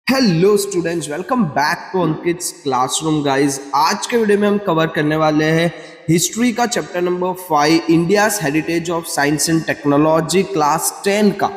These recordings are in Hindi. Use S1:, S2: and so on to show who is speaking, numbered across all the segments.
S1: Hello students, welcome back to Ankit's classroom guys. आज के वीडियो में हम कवर करने वाले हैं हिस्ट्री का chapter number 5, India's heritage of science and technology, class 10 का।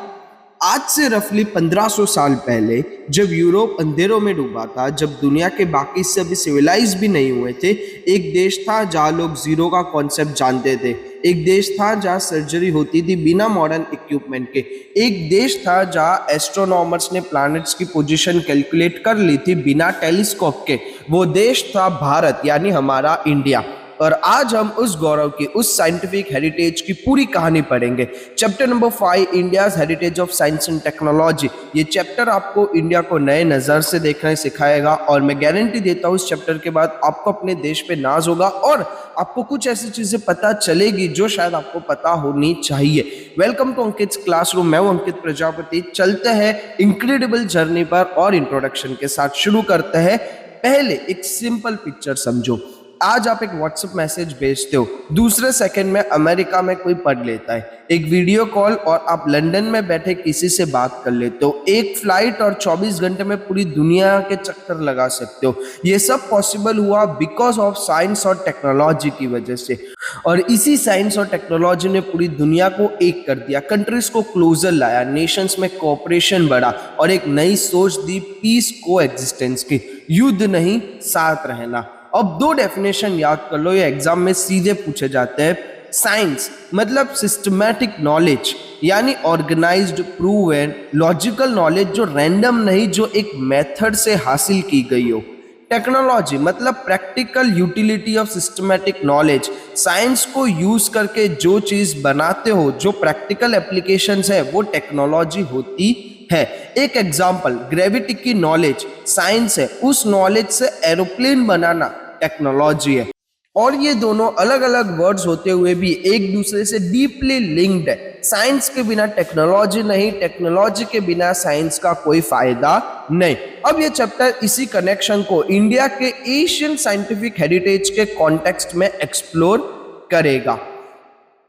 S1: आज से रफली 1500 साल पहले जब यूरोप अंधेरों में डूबा था, जब दुनिया के बाकी सभी सिविलाइज भी नहीं हुए थे, एक देश था जहाँ लोग जीरो का कॉन्सेप्ट जानते थे। एक देश था जहाँ सर्जरी होती थी बिना मॉडर्न इक्विपमेंट के। एक देश था जहाँ एस्ट्रोनॉमर्स ने प्लैनेट्स की पोजीशन कैलकुलेट कर ली थी बिना टेलीस्कोप के। वो देश था भारत, यानी हमारा इंडिया। और आज हम उस गौरव की, उस साइंटिफिक हेरिटेज की पूरी कहानी पढ़ेंगे। Chapter number 5, India's heritage of science and technology. ये चैप्टर आपको इंडिया को नए नज़र से देखना सिखाएगा और मैं गारंटी देता हूँ इस चैप्टर के बाद आपको अपने देश पे नाज होगा और आपको कुछ ऐसी चीज़ें पता चलेगी जो शायद आपको पता होनी चाहिए। Welcome to Ankit's classroom. मैं हूँ अंकित प्रजापति। चलते हैं इनक्रेडिबल जर्नी पर और इंट्रोडक्शन के साथ शुरू करते हैं। पहले एक सिंपल पिक्चर समझो। आज आप एक व्हाट्सएप मैसेज भेजते हो, दूसरे सेकंड में अमेरिका में कोई पढ़ लेता है। एक वीडियो कॉल और आप लंदन में बैठे किसी से बात कर लेते हो। एक फ्लाइट और 24 घंटे में पूरी दुनिया के चक्कर लगा सकते हो। ये सब पॉसिबल हुआ बिकॉज ऑफ साइंस और टेक्नोलॉजी की वजह से। और इसी साइंस और टेक्नोलॉजी ने पूरी दुनिया को एक कर दिया, कंट्रीज को क्लोजर लाया, नेशंस में कोऑपरेशन बढ़ा और एक नई सोच दी पीस को एग्जिस्टेंस की। युद्ध नहीं, साथ रहना। अब दो डेफिनेशन याद कर लो, ये एग्जाम में सीधे पूछे जाते हैं। साइंस मतलब सिस्टमैटिक नॉलेज, यानी ऑर्गेनाइज्ड, प्रूवन, लॉजिकल नॉलेज जो रैंडम नहीं, जो एक मेथड से हासिल की गई हो। टेक्नोलॉजी मतलब practical utility of systematic knowledge, science को यूज करके जो चीज बनाते हो, जो प्रैक्टिकल एप्लीकेशंस है, वो टेक्नोलॉजी होती है। एक एग्जांपल, ग्रेविटी की नॉलेज साइंस है, उस नॉलेज से एरोप्लेन बनाना टेक्नोलॉजी है। और ये दोनों अलग अलग वर्ड्स होते हुए भी एक दूसरे से डीपली लिंक्ड है। साइंस के बिना टेक्नोलॉजी नहीं, टेक्नोलॉजी के बिना साइंस का कोई फायदा नहीं। अब ये चैप्टर इसी कनेक्शन को इंडिया के एशियन साइंटिफिक हेरिटेज के कॉन्टेक्स्ट में एक्सप्लोर करेगा।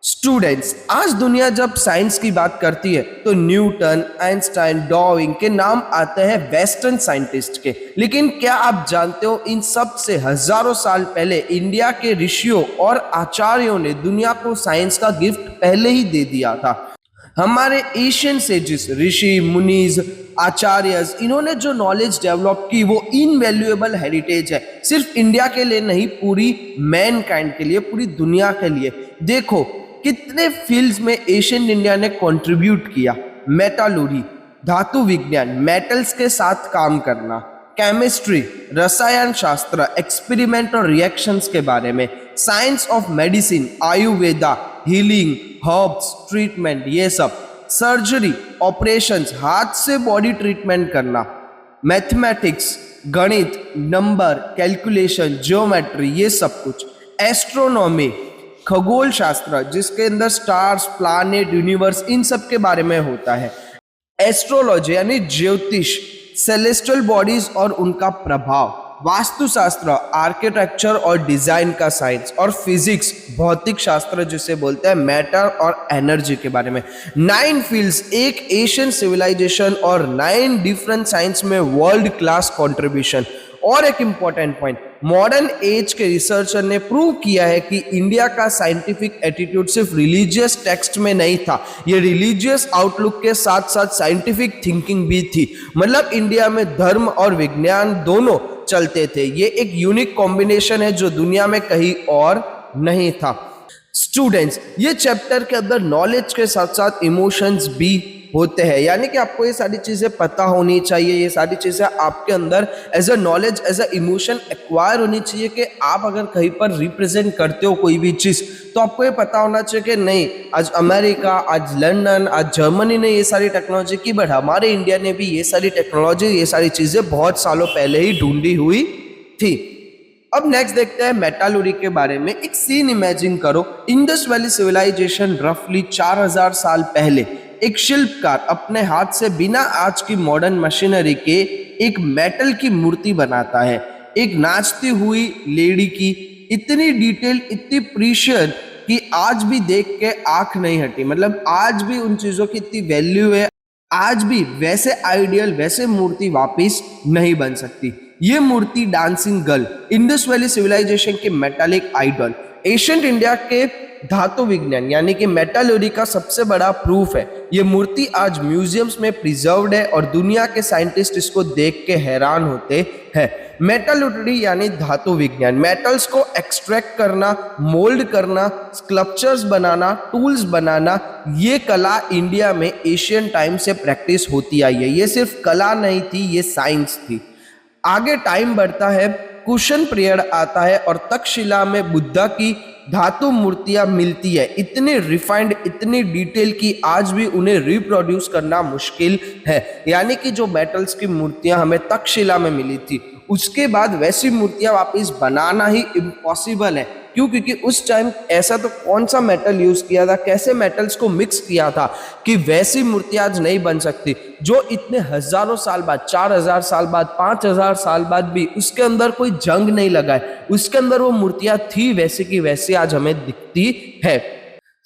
S1: स्टूडेंट्स, आज दुनिया जब साइंस की बात करती है तो न्यूटन, आइंस्टाइन, डार्विन के नाम आते हैं वेस्टर्न साइंटिस्ट के। लेकिन क्या आप जानते हो, इन सब से हजारों साल पहले इंडिया के ऋषियों और आचार्यों ने दुनिया को साइंस का गिफ्ट पहले ही दे दिया था। हमारे एशियन सेजिस, ऋषि मुनीज, आचार्यस, इन्होंने जो नॉलेज डेवलप की वो इनवैल्यूएबल हेरिटेज है। सिर्फ इंडिया के लिए नहीं, पूरी मैनकाइंड के लिए, पूरी दुनिया के लिए। देखो कितने फील्ड्स में एशियन इंडिया ने कंट्रीब्यूट किया। मेटालूरी, धातु विज्ञान, मेटल्स के साथ काम करना, केमिस्ट्री, रसायन शास्त्र, एक्सपेरिमेंट और रिएक्शंस के बारे में, science of medicine, Ayurveda, healing, herbs, treatment, ये सब, सर्जरी, ऑपरेशंस, हाथ से बॉडी ट्रीटमेंट करना, मैथमेटिक्स, गणित, नंबर, कैलकुलेशन, ज्योमेट्री, ये सब कुछ, एस्ट्रोनॉमी, खगोल शास्त्र जिसके अंदर स्टार्स, प्लैनेट, यूनिवर्स, इन सब के बारे में होता है, एस्ट्रोलॉजी यानी ज्योतिष, सेलेस्टियल बॉडीज और उनका प्रभाव, वास्तुशास्त्र, आर्किटेक्चर और डिजाइन का साइंस, और फिजिक्स, भौतिक शास्त्र जिसे बोलते हैं मैटर और एनर्जी के बारे में। 9 फील्ड्स, एक एशियन सिविलाइजेशन और 9 डिफरेंट साइंस में वर्ल्ड क्लास कंट्रीब्यूशन। और एक इंपॉर्टेंट पॉइंट, मॉडर्न एज के रिसर्चर ने प्रूव किया है कि इंडिया का साइंटिफिक एटीट्यूड सिर्फ रिलीजियस टेक्स्ट में नहीं था, ये रिलीजियस आउटलुक के साथ साथ साइंटिफिक थिंकिंग भी थी। मतलब इंडिया में धर्म और विज्ञान दोनों चलते थे। ये एक यूनिक कॉम्बिनेशन है जो दुनिया में कहीं और नहीं था। स्टूडेंट्स, ये चैप्टर के अंदर नॉलेज के साथ साथ इमोशंस भी होते हैं, यानी कि आपको ये सारी चीज़ें पता होनी चाहिए। ये सारी चीज़ें आपके अंदर as a knowledge, as a emotion acquire होनी चाहिए कि आप अगर कहीं पर रिप्रेजेंट करते हो कोई भी चीज़, तो आपको ये पता होना चाहिए कि नहीं, आज अमेरिका, आज लंदन, आज जर्मनी ने ये सारी टेक्नोलॉजी की, बट हमारे इंडिया ने भी ये सारी टेक्नोलॉजी, ये सारी चीज़ें बहुत सालों पहले ही ढूंढी हुई थी। अब नेक्स्ट देखते हैं मेटालूरी के बारे में। एक सीन इमेजिन करो, इंडस वैली सिविलाइजेशन रफली 4000 साल पहले एक शिल्पकार अपने हाथ से बिना आज की मॉडर्न मशीनरी के एक मेटल की मूर्ति बनाता है, एक नाचती हुई लेडी की। इतनी डिटेल, इतनी प्रीशियस कि आज भी देख के आंख नहीं हटी। मतलब आज भी उन चीजों की इतनी वैल्यू है, आज भी वैसे आइडियल, वैसे मूर्ति वापिस नहीं बन सकती। ये मूर्ति dancing girl, Indus valley civilisation के मेटालिक आइडल, एशियंट इंडिया के धातु विज्ञान यानी कि मेटालर्जी का सबसे बड़ा प्रूफ है। ये मूर्ति आज म्यूजियम्स में प्रिजर्व्ड है और दुनिया के साइंटिस्ट इसको देख के हैरान होते हैं। मेटालर्जी यानी धातु विज्ञान, मेटल्स को एक्सट्रैक्ट करना, मोल्ड करना, स्कल्पचर्स बनाना, टूल्स बनाना, ये कला इंडिया में एशियन टाइम से प्रैक्टिस होती आई है। ये सिर्फ कला नहीं थी, ये साइंस थी। आगे टाइम बढ़ता है, कुशन पीरियड आता है और तक्षशिला में बुद्धा की धातु मूर्तियां मिलती है, इतनी रिफाइंड, इतनी डिटेल की आज भी उन्हें रिप्रोड्यूस करना मुश्किल है। यानी कि जो मेटल्स की मूर्तियां हमें तक्षशिला में मिली थी, उसके बाद वैसी मूर्तियां वापस बनाना ही इम्पॉसिबल है। क्यों? क्योंकि उस टाइम ऐसा तो कौन सा मेटल यूज किया था, कैसे मेटल्स को मिक्स किया था कि वैसी मूर्तियां आज नहीं बन सकती, जो इतने हजारों साल बाद, 4000 साल बाद, 5000 साल बाद भी उसके अंदर कोई जंग नहीं लगा है, उसके अंदर वो मूर्तियां थी वैसे की वैसे आज हमें दिखती है।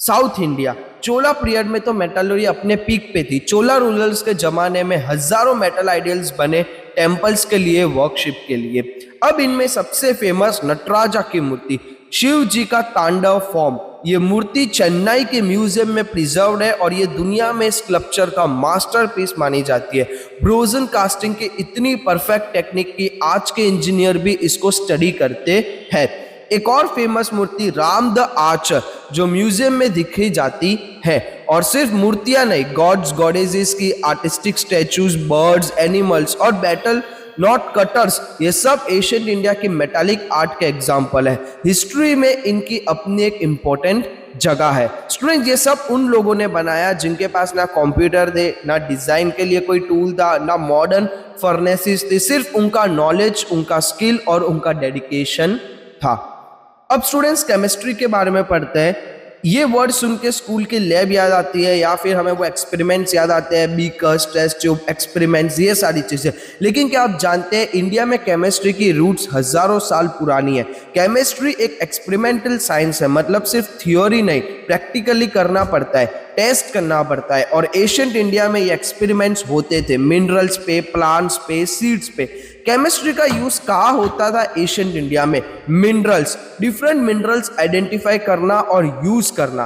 S1: साउथ इंडिया, चोला पीरियड में तो मेटलर्जी अपने पीक पे थी। चोला रूलर्स के जमाने में हजारों मेटल आइडल्स बने टेम्पल्स के लिए, वर्कशिप के लिए। अब इनमें सबसे फेमस नटराजा की मूर्ति, शिव जी का तांडव फॉर्म, ये मूर्ति चेन्नई के म्यूजियम में प्रिजर्व्ड है और ये दुनिया में स्कल्पचर का मास्टरपीस मानी जाती है। ब्रोजन कास्टिंग की इतनी परफेक्ट टेक्निक की आज के इंजीनियर भी इसको स्टडी करते हैं। एक और फेमस मूर्ति राम द आर्चर, जो म्यूजियम में दिखी जाती है। और सिर्फ मूर्तियां नहीं, गॉड्स गॉडेजेस की आर्टिस्टिक स्टैचूज, बर्ड्स, एनिमल्स और बैटल नॉट कटर्स, ये सब एशियंट इंडिया की मेटालिक आर्ट के एग्जाम्पल है। हिस्ट्री में इनकी अपनी एक इम्पोर्टेंट जगह है। स्टूडेंट, ये सब उन लोगों ने बनाया जिनके पास ना कंप्यूटर थे, ना डिजाइन के लिए कोई टूल था, ना मॉडर्न फर्नेसिस थे, सिर्फ उनका नॉलेज, उनका स्किल और उनका डेडिकेशन था। अब स्टूडेंट्स केमिस्ट्री के बारे में पढ़ते हैं। ये वर्ड सुन के स्कूल की लैब याद आती है या फिर हमें वो एक्सपेरिमेंट्स याद आते हैं, बीकर्स, टेस्ट ट्यूब, एक्सपेरिमेंट्स, ये सारी चीजें। लेकिन क्या आप जानते हैं इंडिया में केमिस्ट्री की रूट्स हजारों साल पुरानी है। केमिस्ट्री एक एक्सपेरिमेंटल साइंस है, मतलब सिर्फ थ्योरी नहीं, प्रैक्टिकली करना पड़ता है, टेस्ट करना पड़ता है। और एशियंट इंडिया में ये एक्सपेरिमेंट्स होते थे मिनरल्स पे, प्लांट्स पे, सीड्स पे। केमिस्ट्री का यूज कहाँ होता था एशियंट इंडिया में? मिनरल्स, डिफरेंट मिनरल्स आइडेंटिफाई करना और यूज करना,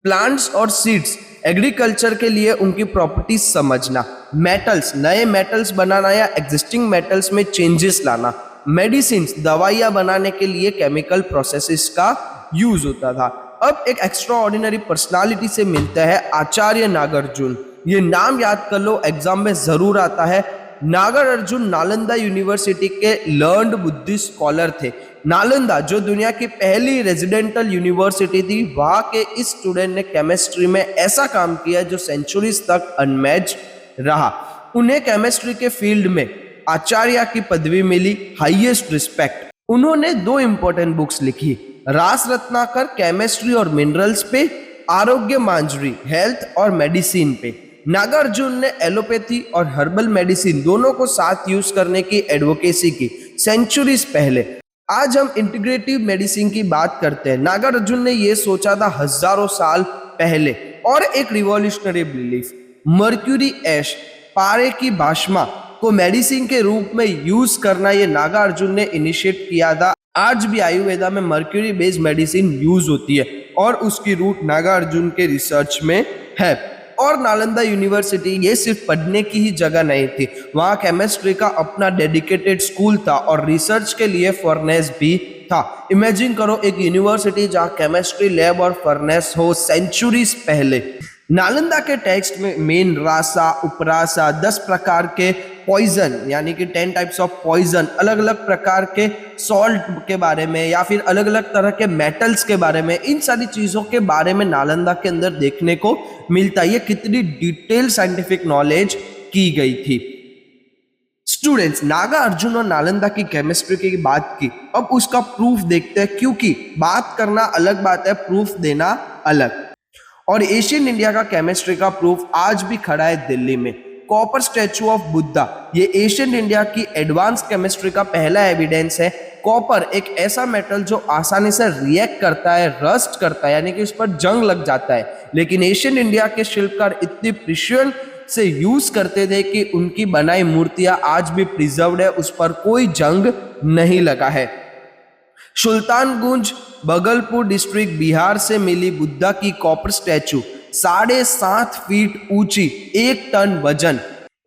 S1: प्लांट्स और सीड्स, एग्रीकल्चर के लिए उनकी प्रॉपर्टीज समझना, मेटल्स, नए मेटल्स बनाना या एग्जिस्टिंग मेटल्स में चेंजेस लाना, मेडिसिन, दवाइयां बनाने के लिए केमिकल प्रोसेसेस का यूज होता था। अब एक एक्स्ट्रा ऑर्डिनरी पर्सनालिटी से मिलता है आचार्य नागार्जुन। ये नाम याद कर लो, एग्जाम में जरूर आता है। नागार्जुन नालंदा यूनिवर्सिटी के लर्न्ड बुद्धिस्ट स्कॉलर थे। नालंदा जो दुनिया की पहली रेजिडेंटल यूनिवर्सिटी थी, वहां के इस स्टूडेंट ने केमिस्ट्री में ऐसा काम किया जो सेंचुरीज तक अनमैच रहा। उन्हें केमिस्ट्री के फील्ड में आचार्य की पदवी मिली, हाईएस्ट रिस्पेक्ट। उन्होंने 2 इंपॉर्टेंट बुक्स लिखी, रास रत्नाकर केमिस्ट्री और मिनरल्स पे, आरोग्य मांजरी हेल्थ और मेडिसिन पे। नागार्जुन ने एलोपैथी और हर्बल मेडिसिन दोनों को साथ यूज करने की एडवोकेसी की सेंचुरीज पहले। आज हम इंटीग्रेटिव मेडिसिन की बात करते हैं, नागार्जुन ने यह सोचा था हजारों साल पहले। और एक रिवॉल्यूशनरी बिलीफ, मर्क्यूरी ऐश, पारे की भाषमा को मेडिसिन के रूप में यूज करना, ये नागार्जुन ने इनिशिएट किया था। आज भी आयुर्वेदा में मर्क्यूरी बेस्ड मेडिसिन यूज होती है और उसकी रूट नागार्जुन के रिसर्च में है। और नालंदा यूनिवर्सिटी ये सिर्फ पढ़ने की ही जगह नहीं थी, वहाँ केमिस्ट्री का अपना डेडिकेटेड स्कूल था और रिसर्च के लिए फर्नेस भी था। इमेजिन करो एक यूनिवर्सिटी जहाँ केमिस्ट्री लैब और फर्नेस हो सेंचुरीज पहले। नालंदा के टेक्स्ट में मेन रासा, उपरासा, 10 प्रकार के पॉइजन यानी कि 10 टाइप्स ऑफ पॉइजन, अलग अलग प्रकार के सॉल्ट के बारे में या फिर अलग अलग तरह के मेटल्स के बारे में, इन सारी चीजों के बारे में नालंदा के अंदर देखने को मिलता है। ये कितनी डिटेल साइंटिफिक नॉलेज की गई थी। स्टूडेंट्स, नागार्जुन और नालंदा की केमिस्ट्री की बात की, अब उसका प्रूफ देखते हैं, क्योंकि बात करना अलग बात है, प्रूफ देना अलग। और एशियन इंडिया का केमिस्ट्री का प्रूफ आज भी खड़ा है दिल्ली में, कॉपर स्टैचू ऑफ बुद्धा। ये एशियन इंडिया की एडवांस केमिस्ट्री का पहला एविडेंस है। कॉपर एक ऐसा मेटल जो आसानी से रिएक्ट करता है, रस्ट करता है, यानी कि उस पर जंग लग जाता है, लेकिन एशियन इंडिया के शिल्पकार इतनी प्रिशियस से यूज करते थे कि उनकी बनाई मूर्तियां आज भी प्रिजर्व्ड है, उस पर कोई जंग नहीं लगा है। सुल्तानगंज बगलपुर डिस्ट्रिक्ट बिहार से मिली बुद्धा की कॉपर स्टैचू 7.5 फीट ऊंची, 1 टन वजन,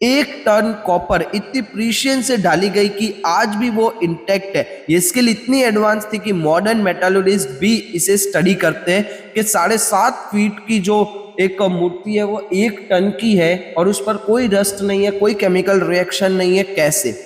S1: 1 टन कॉपर इतनी प्रीशियन से डाली गई कि आज भी वो इंटैक्ट है। ये स्किल इतनी एडवांस थी कि मॉडर्न मेटलर्जिस्ट भी इसे स्टडी करते हैं कि 7.5 फीट की जो एक मूर्ति है वो 1 टन की है और उस पर कोई रस्ट नहीं है, कोई केमिकल रिएक्शन नहीं है, कैसे।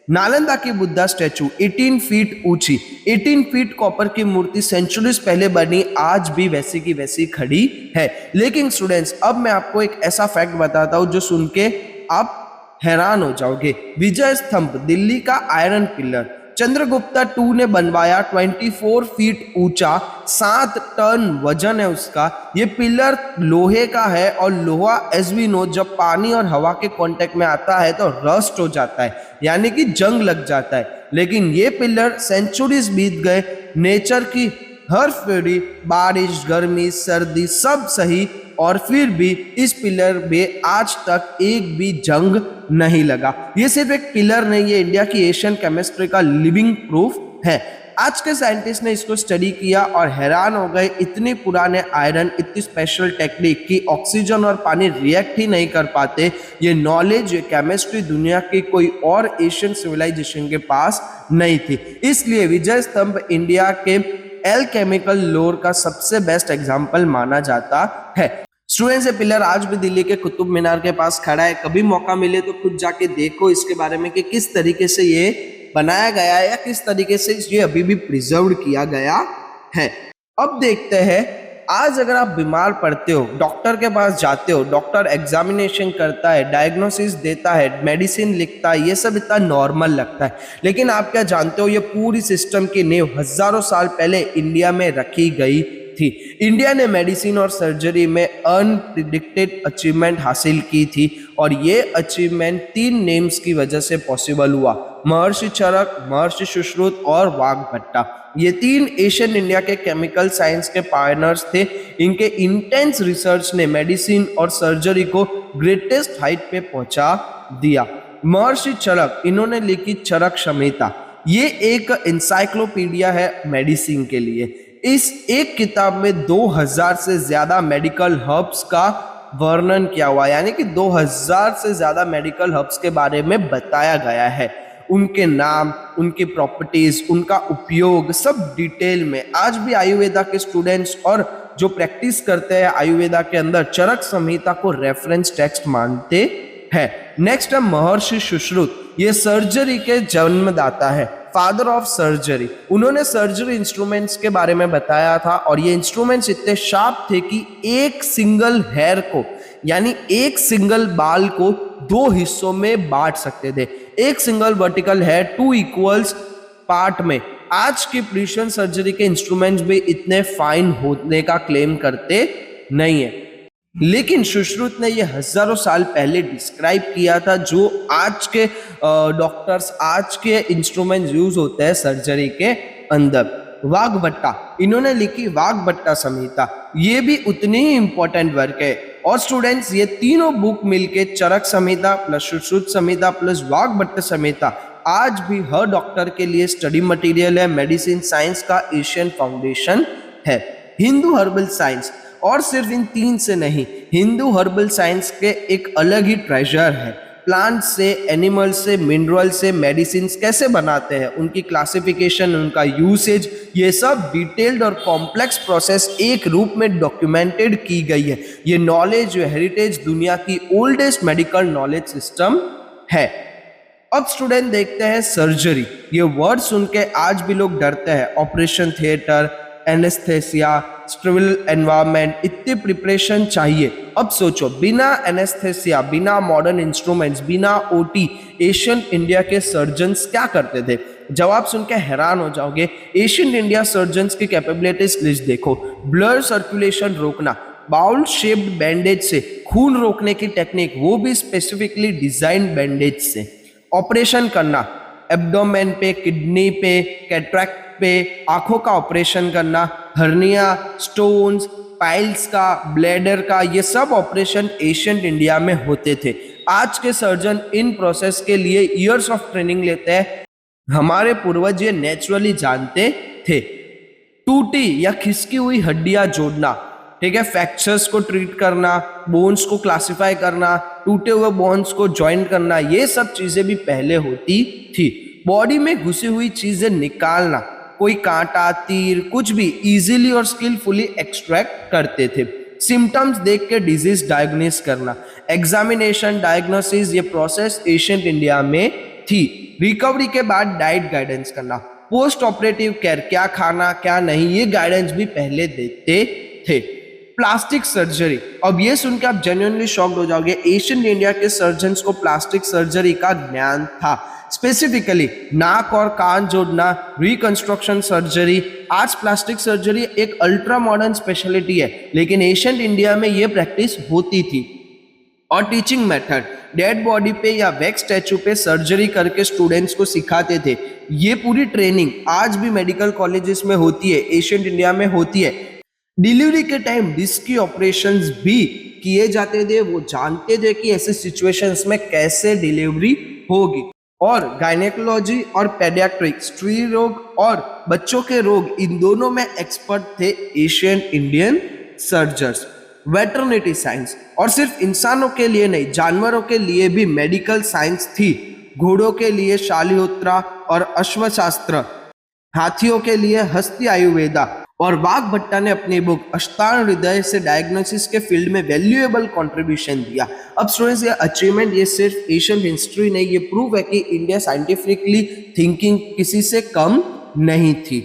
S1: नालंदा की बुद्धा स्टैचू 18 फीट ऊंची, 18 फीट कॉपर की मूर्ति सेंचुरीज पहले बनी, आज भी वैसी की वैसी खड़ी है। लेकिन स्टूडेंट्स, अब मैं आपको एक ऐसा फैक्ट बताता हूं जो सुन के आप हैरान हो जाओगे। विजय स्तंभ दिल्ली का आयरन पिलर चंद्रगुप्ता II ने बनवाया, 24 फीट ऊंचा, 7 टन वजन है उसका। ये पिलर लोहे का है और लोहा एज वी नो जब पानी और हवा के कांटेक्ट में आता है तो रस्ट हो जाता है, यानी कि जंग लग जाता है। लेकिन ये पिलर सेंचुरीज बीत गए, नेचर की हर पीढ़ी, बारिश, गर्मी, सर्दी सब सही, और फिर भी इस पिलर में आज तक एक भी जंग नहीं लगा। ये सिर्फ एक पिलर नहीं है, इंडिया की एशियन केमिस्ट्री का लिविंग प्रूफ है। आज के साइंटिस्ट ने इसको स्टडी किया और हैरान हो गए, इतने पुराने आयरन, इतनी स्पेशल टेक्निक कि ऑक्सीजन और पानी रिएक्ट ही नहीं कर पाते। ये नॉलेज, ये केमिस्ट्री दुनिया की कोई और एशियन सिविलाइजेशन के पास नहीं थी। इसलिए विजय स्तंभ इंडिया के एल्केमिकल लोर का सबसे बेस्ट एग्जाम्पल माना जाता है। स्टूडेंट्स, ये पिलर आज भी दिल्ली के कुतुब मीनार के पास खड़ा है। कभी मौका मिले तो खुद जाके देखो इसके बारे में कि किस तरीके से ये बनाया गया है या किस तरीके से ये अभी भी प्रिजर्व किया गया है। अब देखते हैं, आज अगर आप बीमार पड़ते हो, डॉक्टर के पास जाते हो, डॉक्टर एग्जामिनेशन करता है, डायग्नोसिस देता है, मेडिसिन लिखता है, ये सब इतना नॉर्मल लगता है। लेकिन आप क्या जानते हो, ये पूरी सिस्टम की नींव हजारों साल पहले इंडिया में रखी गई थी। इंडिया ने मेडिसिन और सर्जरी में अनप्रिडिक्टेड अचीवमेंट हासिल की थी और ये अचीवमेंट 3 नेम्स की वजह से पॉसिबल हुआ: महर्षि चरक, महर्षि सुश्रुत और वाघभट्टा। ये 3 एशियन इंडिया के केमिकल साइंस के पायनर्स थे। इनके इंटेंस रिसर्च ने मेडिसिन और सर्जरी को ग्रेटेस्ट हाइट पे पहुंचा दिया। महर्षि चरक, इन्होंने लिखी चरक संहिता। ये एक इंसाइक्लोपीडिया है मेडिसिन के लिए। इस एक किताब में 2000 से ज्यादा मेडिकल हर्ब्स का वर्णन किया हुआ, यानी कि 2000 से ज्यादा मेडिकल हर्ब्स के बारे में बताया गया है। उनके नाम, उनकी प्रॉपर्टीज, उनका उपयोग सब डिटेल में। आज भी आयुर्वेदा के स्टूडेंट्स और जो प्रैक्टिस करते हैं आयुर्वेदा के अंदर चरक संहिता को रेफरेंस टेक्स्ट मानते हैं। नेक्स्ट है महर्षि सुश्रुत। ये सर्जरी के जन्मदाता है, फादर ऑफ सर्जरी। उन्होंने सर्जरी इंस्ट्रूमेंट्स के बारे में बताया था और ये इंस्ट्रूमेंट्स इतने शार्प थे कि एक सिंगल हेयर को, यानी एक सिंगल बाल को 2 हिस्सों में बांट सकते थे। एक single vertical hair 2 equals part में। आज की प्रिसिजन सर्जरी के इंस्ट्रूमेंट्स भी इतने फाइन होने का क्लेम करते नहीं है, लेकिन सुश्रुत ने ये हजारों साल पहले डिस्क्राइब किया था जो आज के डॉक्टर्स, आज के इंस्ट्रूमेंट यूज होते हैं सर्जरी के अंदर। वाघभट्टा, इन्होंने लिखी वाघभट्टा संहिता। ये भी उतनी ही इंपॉर्टेंट वर्क है। और स्टूडेंट्स, ये तीनों बुक मिलके चरक संहिता प्लस सुश्रुत संहिता प्लस वाघभट्ट संहिता आज भी हर डॉक्टर के लिए स्टडी मटेरियल है। मेडिसिन साइंस का एशियन फाउंडेशन है। हिंदू हर्बल साइंस, और सिर्फ इन 3 से नहीं, हिंदू हर्बल साइंस के एक अलग ही ट्रेजर है। प्लांट से, एनिमल से, मिनरल से मेडिसिन कैसे बनाते हैं, उनकी क्लासिफिकेशन, उनका यूसेज, ये सब डिटेल्ड और कॉम्प्लेक्स प्रोसेस एक रूप में डॉक्यूमेंटेड की गई है। ये नॉलेज, ये हेरिटेज दुनिया की ओल्डेस्ट मेडिकल नॉलेज सिस्टम है। अब स्टूडेंट देखते हैं सर्जरी। ये वर्ड सुन के आज भी लोग डरते हैं। ऑपरेशन थिएटर, एनेस्थेसिया, स्टेरिल एनवायरनमेंट, इतनी प्रिपरेशन चाहिए। अब सोचो, बिना एनेस्थेसिया, बिना मॉडर्न इंस्ट्रूमेंट्स, बिना ओटी, एशियन इंडिया के सर्जन्स क्या करते थे? जवाब सुन के हैरान हो जाओगे। एशियन इंडिया सर्जन्स की कैपेबिलिटीज लिस्ट देखो। ब्लड सर्कुलेशन रोकना, बाउल शेप्ड बैंडेज से खून रोकने की टेक्निक, वो भी स्पेसिफिकली डिजाइन बैंडेज से। ऑपरेशन करना, एब्डोमेन पे, किडनी पे, कैटरैक्ट पे, आंखों का ऑपरेशन करना, हर्निया, स्टोन्स, पाइल्स का, ब्लैडर का, ये सब ऑपरेशन एशियंट इंडिया में होते थे। आज के सर्जन इन प्रोसेस के लिए ईयर्स ऑफ ट्रेनिंग लेते हैं। हमारे पूर्वज ये नेचुरली जानते थे। टूटी या खिसकी हुई हड्डियां जोड़ना, ठीक है, फ्रैक्चर्स को ट्रीट करना, बोन्स को क्लासिफाई करना, टूटे हुए बोन्स को ज्वाइन करना, ये सब चीजें भी पहले होती थी। बॉडी में घुसी हुई चीजें निकालना, कोई कांटा, तीर, कुछ भी इजीली और स्किलफुली एक्सट्रैक्ट करते थे। सिम्टम्स देख के डिजीज डायग्नोस करना, एग्जामिनेशन, डायग्नोसिस, ये प्रोसेस एशियंट इंडिया में थी। रिकवरी के बाद डाइट गाइडेंस करना, पोस्ट ऑपरेटिव केयर, क्या खाना क्या नहीं, ये गाइडेंस भी पहले देते थे। प्लास्टिक सर्जरी, अब ये सुन के आप जेन्युइनली शॉक्ड हो जाओगे, एशियन इंडिया के सर्जन्स को प्लास्टिक सर्जरी का ज्ञान था। स्पेसिफिकली नाक और कान जोड़ना, रिकंस्ट्रक्शन सर्जरी। आज प्लास्टिक सर्जरी एक अल्ट्रा मॉडर्न स्पेशलिटी है, लेकिन एशियन इंडिया में ये प्रैक्टिस होती थी। और टीचिंग मेथड, डेड बॉडी पे या वैक्स स्टैचू पे सर्जरी करके स्टूडेंट्स को सिखाते थे। ये पूरी ट्रेनिंग आज भी मेडिकल कॉलेजेस में होती है, एशियंट इंडिया में होती है। डिलीवरी के टाइम रिस्की ऑपरेशंस भी किए जाते थे, वो जानते थे कि ऐसे सिचुएशंस में कैसे डिलीवरी होगी। और गायनेकोलॉजी और पेडियाट्रिक, स्त्री रोग और बच्चों के रोग, इन दोनों में एक्सपर्ट थे एशियन इंडियन सर्जर्स। वेटरनिटी साइंस, और सिर्फ इंसानों के लिए नहीं, जानवरों के लिए भी मेडिकल साइंस थी। घोड़ों के लिए शालिहोत्रा और अश्वशास्त्र, हाथियों के लिए हस्ती आयुर्वेदा। और वाघ भट्टा ने अपनी बुक अष्टांग हृदय से डायग्नोसिस के फील्ड में वैल्यूएबल कंट्रीब्यूशन दिया। अब स्टूडेंट्स, ये अचीवमेंट ये सिर्फ एशियन हिस्ट्री नहीं, ये प्रूव है कि इंडिया साइंटिफिकली थिंकिंग किसी से कम नहीं थी।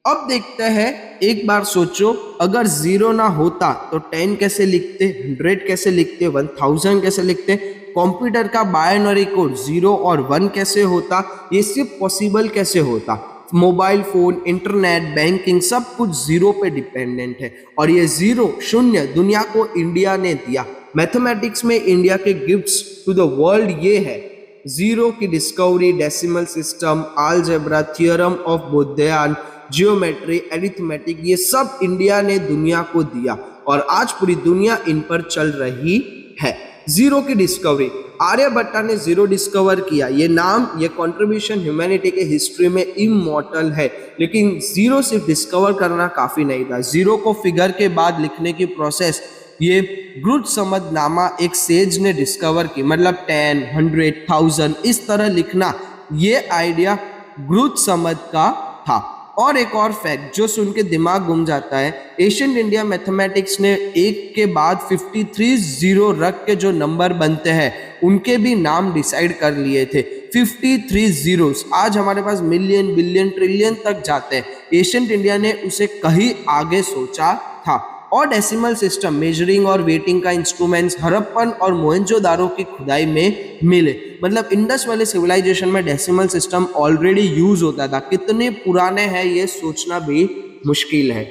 S1: अब देखते हैं, एक बार सोचो, अगर 0 ना होता तो 10 कैसे लिखते, 100 कैसे लिखते, 1000 कैसे लिखते, कंप्यूटर का बाइनरी कोड 0 और 1 कैसे होता, ये सिर्फ पॉसिबल कैसे होता। मोबाइल फोन, इंटरनेट, बैंकिंग, सब कुछ 0 पे डिपेंडेंट है। और ये 0, शून्य, दुनिया को इंडिया ने दिया। मैथमेटिक्स में इंडिया के गिफ्ट्स टू द वर्ल्ड ये है, 0 की discovery, decimal system, algebra, theorem of Bodhayan, geometry, arithmetic, ये सब इंडिया ने दुनिया को दिया और आज पूरी दुनिया इन पर चल रही है। 0 की डिस्कवरी, आर्यभट्टा ने 0 डिस्कवर किया। ये नाम, ये कंट्रीब्यूशन ह्यूमैनिटी के हिस्ट्री में इमॉर्टल है। लेकिन 0 सिर्फ डिस्कवर करना काफी नहीं था, 0 को फिगर के बाद लिखने की प्रोसेस ये ग्रुत्समद नामा एक सेज ने डिस्कवर की। मतलब 10, 100, 1000 इस तरह लिखना, ये आइडिया ग्रुत्समद का था। और एक और फैक्ट जो सुन के दिमाग घूम जाता है, एशियन इंडिया मैथमेटिक्स ने एक के बाद 53 0 रख के जो नंबर बनते हैं उनके भी नाम डिसाइड कर लिए थे। 53 zeros आज हमारे पास मिलियन, बिलियन, ट्रिलियन तक जाते हैं। एशियन इंडिया ने उसे कहीं आगे सोचा था। और डेसिमल सिस्टम, मेजरिंग और वेटिंग का इंस्ट्रूमेंट्स हड़प्पन और मोहनजोदारो की खुदाई में मिले। मतलब इंडस वाले सिविलाइजेशन में डेसिमल सिस्टम ऑलरेडी यूज होता था। कितने पुराने हैं ये सोचना भी मुश्किल है।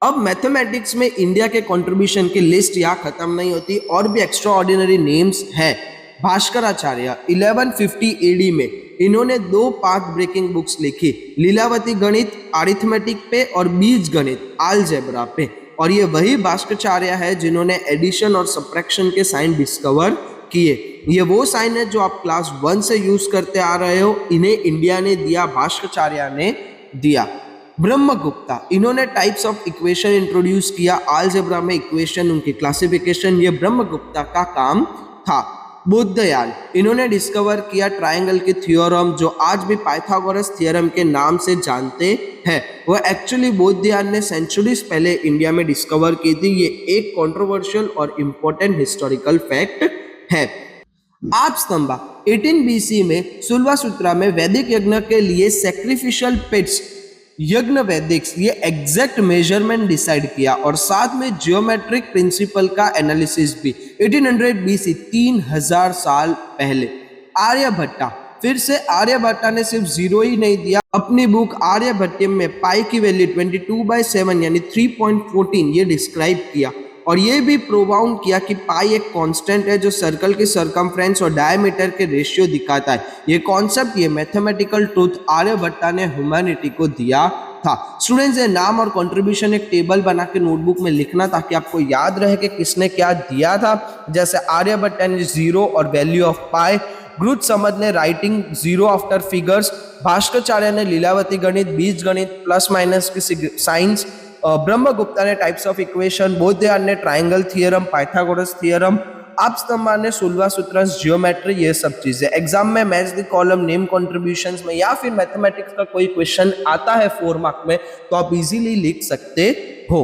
S1: अब मैथमेटिक्स में इंडिया के कंट्रीब्यूशन की लिस्ट यहाँ खत्म नहीं होती, और भी एक्स्ट्रा ऑर्डिनरी नेम्स है। भास्कराचार्य 1150 AD में इन्होंने 2 पाथ ब्रेकिंग बुक्स लिखी, लीलावती गणित अरिथमेटिक पे और बीज गणित अलजेब्रा पे। और ये वही भास्कराचार्य है जिन्होंने एडिशन और सब्ट्रैक्शन के साइन डिस्कवर किए। ये वो साइन है जो आप क्लास 1 से यूज करते आ रहे हो, इन्हें इंडिया ने दिया, भास्कराचार्य ने दिया। ब्रह्मगुप्ता, इन्होंने टाइप्स ऑफ इक्वेशन इंट्रोड्यूस किया, अलजेब्रा में इक्वेशन, उनकी क्लासिफिकेशन, ये ब्रह्मगुप्ता का काम था। बोधयान, इन्होंने डिस्कवर किया ट्रायंगल की थ्योरम जो आज भी पाइथागोरस थ्योरम के नाम से जानते हैं। वह एक्चुअली बोधयान ने सेंचुरीज पहले इंडिया में डिस्कवर की थी। ये एक कंट्रोवर्शियल और इम्पोर्टेंट हिस्टोरिकल फैक्ट है। आप स्तंभा 18 BC में सुलवासूत्रा में वैदिक यज्ञ के लिए सैक्रिफिशियल पिट्स, यज्ञ वैदिक्स, ये एग्जैक्ट मेजरमेंट डिसाइड किया और साथ में जियोमेट्रिक प्रिंसिपल का एनालिसिस भी। 1800 BC, 3000 साल पहले। आर्यभट्टा, फिर से आर्यभट्टा ने सिर्फ 0 ही नहीं दिया, अपनी बुक आर्यभट्टम में पाई की वैल्यू 22/7 यानी 3.14 ये डिस्क्राइब किया। और ये भी प्रोवाउंड किया कि पाई एक कांस्टेंट है जो सर्कल की सरकमफ्रेंस और डायमीटर के रेशियो दिखाता है। ये कॉन्सेप्ट, ये मैथमेटिकल ट्रूथ आर्यभट्टा ने ह्यूमैनिटी को दिया था। स्टूडेंट्स, ये नाम और कंट्रीब्यूशन एक टेबल बना के नोटबुक में लिखना ताकि आपको याद रहे कि किसने क्या दिया था। जैसे आर्यभट्ट ने 0 और वैल्यू ऑफ पाई, गुरुत समद ने राइटिंग 0 आफ्टर फिगर्स, भास्कराचार्य ने लीलावती गणित, बीज गणित, प्लस माइनस की साइंस, ब्रह्मगुप्ता ने टाइप्स ऑफ इक्वेशन, बोधयान ने ट्राइंगल थियरम, पाइथागोरस थियरम, आप स्तंभा ने सोलवा सूत्र, जियोमेट्री, ये सब चीजें। एग्जाम में match the column, name contributions में या फिर मैथमेटिक्स का कोई क्वेश्चन आता है 4 मार्क में तो आप इजीली लिख सकते हो।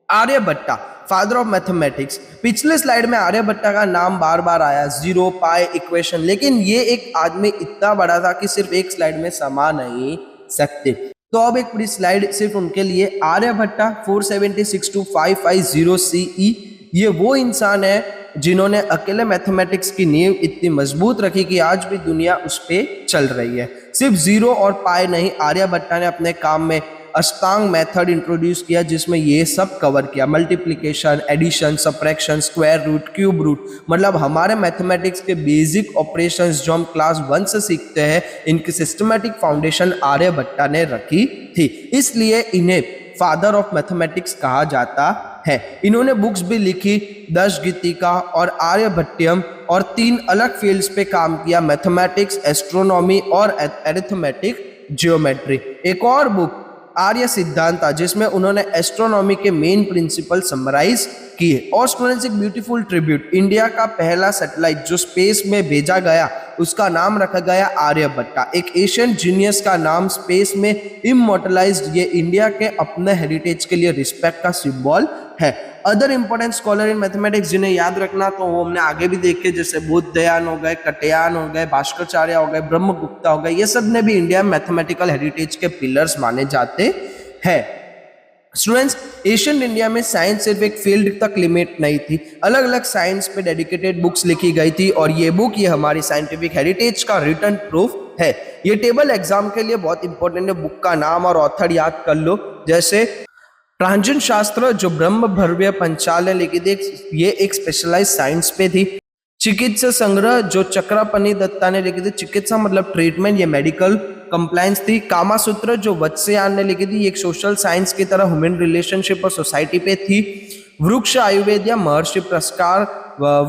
S1: Aryabhatta, father of mathematics. पिछले स्लाइड में आर्यभट्टा का नाम बार बार आया, 0, पाई, इक्वेशन, लेकिन ये एक आदमी इतना बड़ा था कि सिर्फ एक स्लाइड में समा नहीं सकते। तो अब एक पूरी स्लाइड सिर्फ उनके लिए। आर्यभट्टा 476 to 550 CE, ये वो इंसान है जिन्होंने अकेले मैथमेटिक्स की नींव इतनी मजबूत रखी कि आज भी दुनिया उस पर चल रही है। सिर्फ 0 और पाई नहीं, आर्यभट्टा ने अपने काम में अष्टांग मेथड इंट्रोड्यूस किया जिसमें ये सब कवर किया, multiplication, addition, subtraction, square root, cube root, मतलब हमारे मैथमेटिक्स के बेसिक ऑपरेशंस जो हम क्लास 1 से सीखते हैं, इनकी सिस्टमैटिक फाउंडेशन आर्यभट्टा ने रखी थी, इसलिए इन्हें फादर ऑफ मैथमेटिक्स कहा जाता है। इन्होंने बुक्स भी लिखी, दशगीतिका और आर्यभट्टियम, और 3 अलग फील्ड्स पे काम किया, मैथमेटिक्स, एस्ट्रोनॉमी और अरिथमेटिक जियोमेट्री। एक और बुक आर्य सिद्धांता, जिसमें उन्होंने एस्ट्रोनॉमी के मेन प्रिंसिपल समराइज किए। और स्टूडेंट्स, एक ब्यूटीफुल ट्रिब्यूट, इंडिया का पहला सैटेलाइट जो स्पेस में भेजा गया उसका नाम रखा गया आर्यभट्टा। एक एशियन जीनियस का नाम स्पेस में इमोर्टलाइज्ड, ये इंडिया के अपने हेरिटेज के लिए रिस्पेक्ट का सिंबल है। Other important scholar in mathematics जिन्हें याद रखना तो वो हमने आगे भी देखे, जैसे बोधयान हो गए, कटयान हो गए, भास्कराचार्य हो गए, ब्रह्मगुप्ता हो गए, ये सब ने भी इंडिया मैथमेटिकल हेरिटेज के पिलर्स माने जाते हैं। स्टूडेंट्स, एशियन इंडिया में साइंस सिर्फ एक फील्ड तक लिमिट नहीं थी, अलग अलग साइंस पे डेडिकेटेड बुक्स लिखी गई थी, और ये बुक ये हमारी साइंटिफिक हेरिटेज का रिटन प्रूफ है। ये टेबल एग्जाम के लिए बहुत इंपॉर्टेंट है, बुक का नाम और ऑथर याद कर लो। जैसे प्राचीन शास्त्र जो ब्रह्म भव्य पंचाल ने लिखी थी, ये एक स्पेशलाइज साइंस पे थी। चिकित्सा संग्रह जो चक्रपनी दत्ता ने लिखी थी, चिकित्सा मतलब ट्रीटमेंट, ये मेडिकल कंप्लायंस थी। कामा सूत्र जो वत्स्यायन ने लिखी थी, ये एक सोशल साइंस की तरह ह्यूमन रिलेशनशिप और सोसाइटी पे थी। वृक्ष आयुर्वेद या महर्षि पुरस्कार,